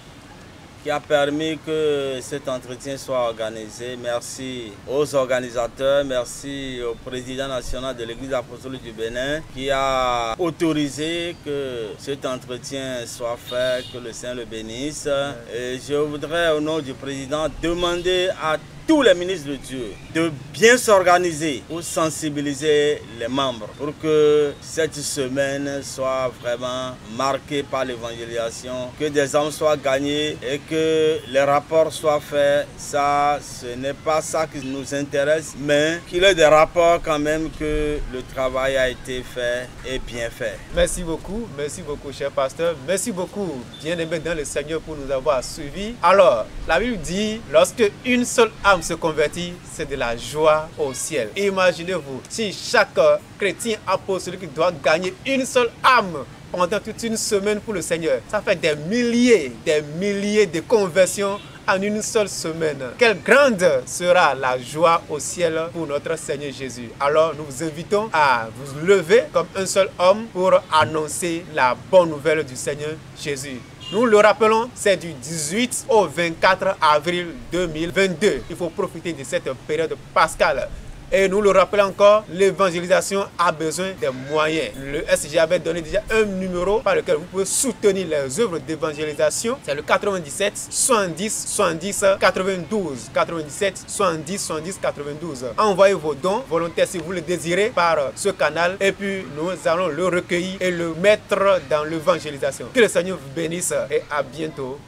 qui a permis que cet entretien soit organisé. Merci aux organisateurs, merci au président national de l'Église apostolique du Bénin qui a autorisé que cet entretien soit fait, que le Seigneur le bénisse. Et je voudrais au nom du président demander à tous les ministres de Dieu de bien s'organiser pour sensibiliser les membres pour que cette semaine soit vraiment marquée par l'évangélisation, que des âmes soient gagnées et que les rapports soient faits. Ça, ce n'est pas ça qui nous intéresse, mais qu'il y ait des rapports quand même que le travail a été fait et bien fait. Merci beaucoup, cher pasteur. Merci beaucoup, bien-aimés dans le Seigneur, pour nous avoir suivis. Alors, la Bible dit, lorsque une seule âme se convertit, c'est de la joie au ciel. Imaginez-vous, si chaque chrétien apostolique doit gagner une seule âme pendant toute une semaine pour le Seigneur, ça fait des milliers de conversions en une seule semaine. Quelle grande sera la joie au ciel pour notre Seigneur Jésus. Alors nous vous invitons à vous lever comme un seul homme pour annoncer la bonne nouvelle du Seigneur Jésus. Nous le rappelons, c'est du 18 au 24 avril 2022. Il faut profiter de cette période pascale. Et nous le rappelons encore, l'évangélisation a besoin des moyens. Le SG avait donné déjà un numéro par lequel vous pouvez soutenir les œuvres d'évangélisation. C'est le 97 70 70 92. 97 70 70 92. Envoyez vos dons volontaires si vous le désirez par ce canal. Et puis nous allons le recueillir et le mettre dans l'évangélisation. Que le Seigneur vous bénisse et à bientôt.